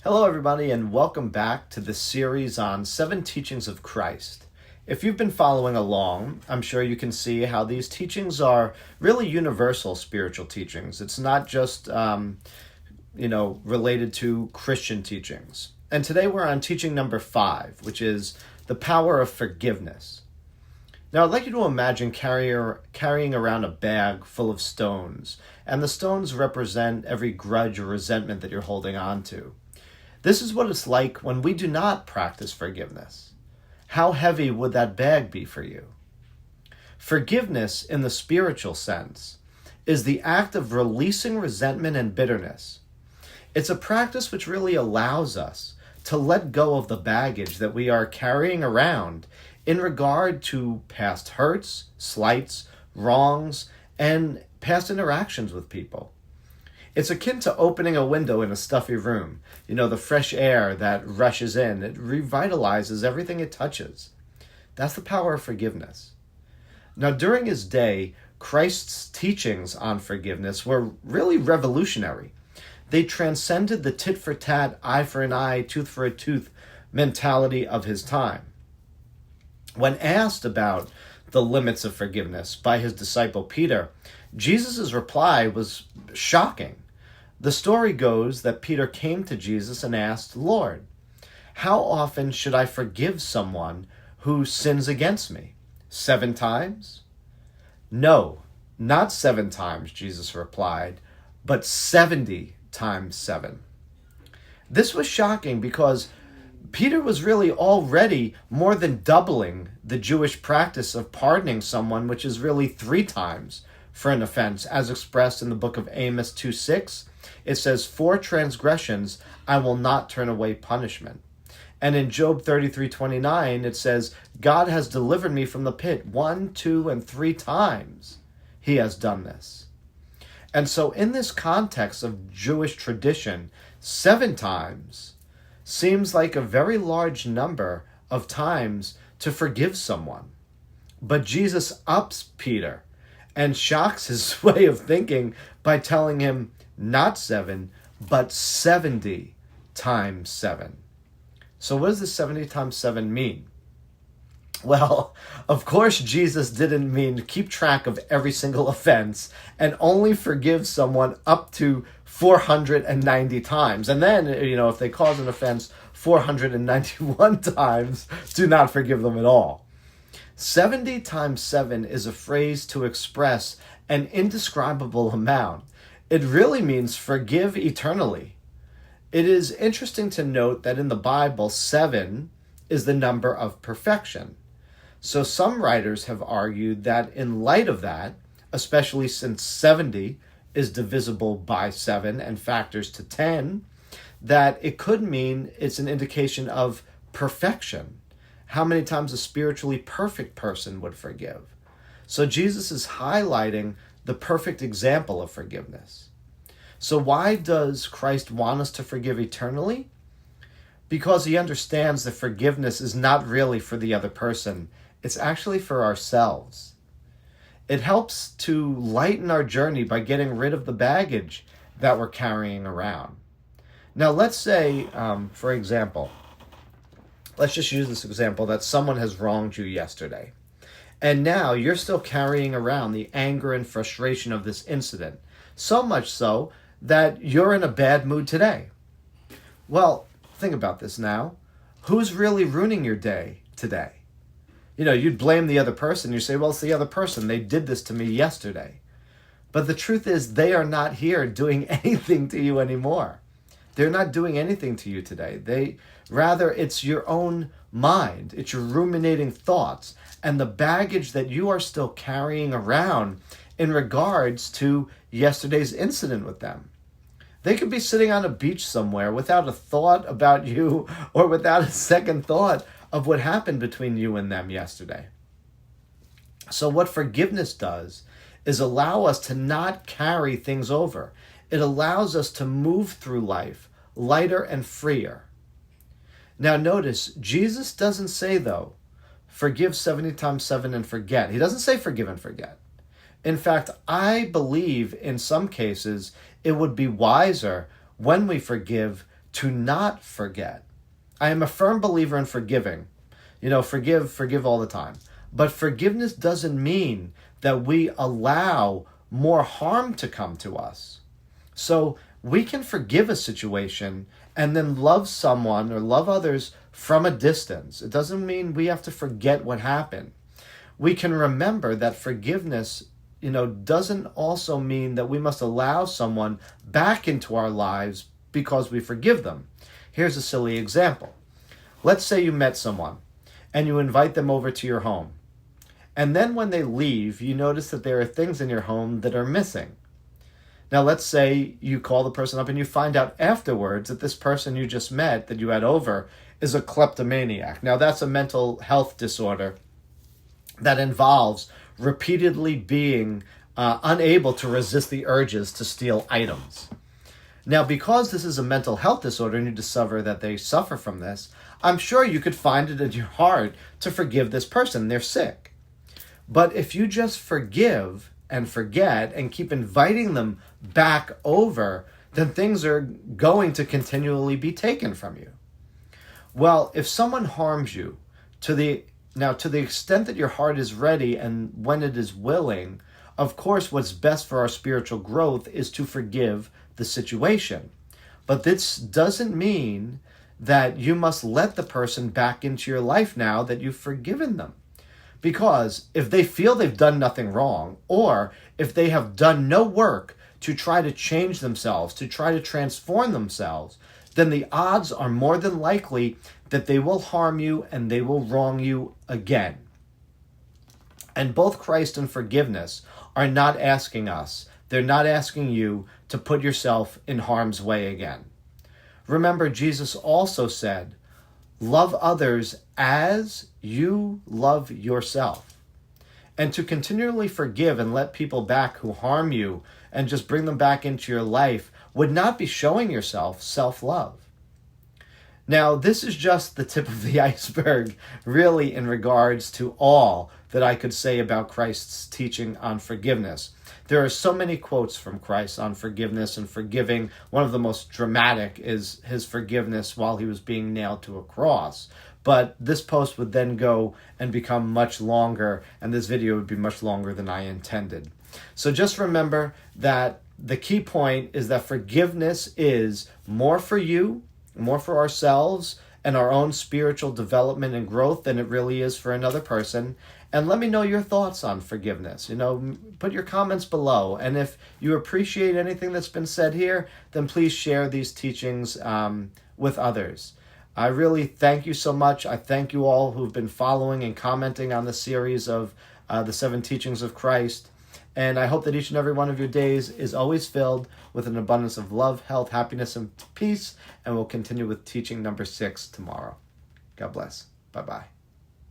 Hello, everybody, and welcome back to the series on 7 Teachings of Christ. If you've been following along, I'm sure you can see how these teachings are really universal spiritual teachings. It's not just, related to Christian teachings. And today we're on teaching number 5, which is the power of forgiveness. Now, I'd like you to imagine carrying around a bag full of stones, and the stones represent every grudge or resentment that you're holding on to. This is what it's like when we do not practice forgiveness. How heavy would that bag be for you? Forgiveness, in the spiritual sense, is the act of releasing resentment and bitterness. It's a practice which really allows us to let go of the baggage that we are carrying around in regard to past hurts, slights, wrongs, and past interactions with people. It's akin to opening a window in a stuffy room. The fresh air that rushes in, it revitalizes everything it touches. That's the power of forgiveness. Now, during his day, Christ's teachings on forgiveness were really revolutionary. They transcended the tit for tat, eye for an eye, tooth for a tooth mentality of his time. When asked about the limits of forgiveness by his disciple Peter, Jesus' reply was shocking. The story goes that Peter came to Jesus and asked, "Lord, how often should I forgive someone who sins against me? 7 times?" "No, not 7 times," Jesus replied, "but 70 times 7. This was shocking because Peter was really already more than doubling the Jewish practice of pardoning someone, which is really 3 times for an offense, as expressed in the book of Amos 2:6. It says, "For transgressions I will not turn away punishment." And in Job 33:29, it says, "God has delivered me from the pit 1, 2, and 3 times he has done this." And so in this context of Jewish tradition, 7 times seems like a very large number of times to forgive someone. But Jesus ups Peter and shocks his way of thinking by telling him not 7, but 70 times 7. So what does the 70 times 7 mean? Well, of course, Jesus didn't mean keep track of every single offense and only forgive someone up to 490 times. And then, if they cause an offense 491 times, do not forgive them at all. 70 times 7 is a phrase to express an indescribable amount. It really means forgive eternally. It is interesting to note that in the Bible, 7 is the number of perfection. So some writers have argued that in light of that, especially since 70 is divisible by 7 and factors to 10, that it could mean it's an indication of perfection. How many times a spiritually perfect person would forgive? So Jesus is highlighting the perfect example of forgiveness. So why does Christ want us to forgive eternally? Because he understands that forgiveness is not really for the other person. It's actually for ourselves. It helps to lighten our journey by getting rid of the baggage that we're carrying around. Now, let's say, for example, let's just use this example that someone has wronged you yesterday. And now you're still carrying around the anger and frustration of this incident. So much so that you're in a bad mood today. Well, think about this now. Who's really ruining your day today? You'd blame the other person. You say, well, it's the other person. They did this to me yesterday. But the truth is they are not here doing anything to you anymore. They're not doing anything to you today. Rather, it's your own mind. It's your ruminating thoughts and the baggage that you are still carrying around in regards to yesterday's incident with them. They could be sitting on a beach somewhere without a thought about you or without a second thought of what happened between you and them yesterday. So what forgiveness does is allow us to not carry things over. It allows us to move through life lighter and freer. Now notice, Jesus doesn't say, though, forgive 70 times 7 and forget. He doesn't say forgive and forget. In fact, I believe in some cases it would be wiser when we forgive to not forget. I am a firm believer in forgiving. Forgive all the time. But forgiveness doesn't mean that we allow more harm to come to us. So we can forgive a situation and then love someone or love others from a distance. It doesn't mean we have to forget what happened. We can remember that forgiveness, doesn't also mean that we must allow someone back into our lives because we forgive them. Here's a silly example. Let's say you met someone and you invite them over to your home. And then when they leave, you notice that there are things in your home that are missing. Now, let's say you call the person up and you find out afterwards that this person you just met, that you had over, is a kleptomaniac. Now, that's a mental health disorder that involves repeatedly being unable to resist the urges to steal items. Now, because this is a mental health disorder and you discover that they suffer from this, I'm sure you could find it in your heart to forgive this person. They're sick. But if you just forgive and forget and keep inviting them back over, then things are going to continually be taken from you. Well, if someone harms you to the extent that your heart is ready and when it is willing, of course, what's best for our spiritual growth is to forgive the situation. But this doesn't mean that you must let the person back into your life now that you've forgiven them. Because if they feel they've done nothing wrong, or if they have done no work to try to change themselves, to try to transform themselves, then the odds are more than likely that they will harm you and they will wrong you again. And both Christ and forgiveness are not asking us, they're not asking you to put yourself in harm's way again. Remember, Jesus also said, love others as you love yourself. And to continually forgive and let people back who harm you and just bring them back into your life would not be showing yourself self-love. Now, this is just the tip of the iceberg, really, in regards to all that I could say about Christ's teaching on forgiveness. There are so many quotes from Christ on forgiveness and forgiving. One of the most dramatic is his forgiveness while he was being nailed to a cross. But this post would then go and become much longer, and this video would be much longer than I intended. So just remember that the key point is that forgiveness is more for you, more for ourselves, and our own spiritual development and growth than it really is for another person. And let me know your thoughts on forgiveness. Put your comments below. And if you appreciate anything that's been said here, then please share these teachings with others. I really thank you so much. I thank you all who've been following and commenting on the series of the 7 teachings of Christ. And I hope that each and every one of your days is always filled with an abundance of love, health, happiness, and peace. And we'll continue with teaching number 6 tomorrow. God bless. Bye-bye.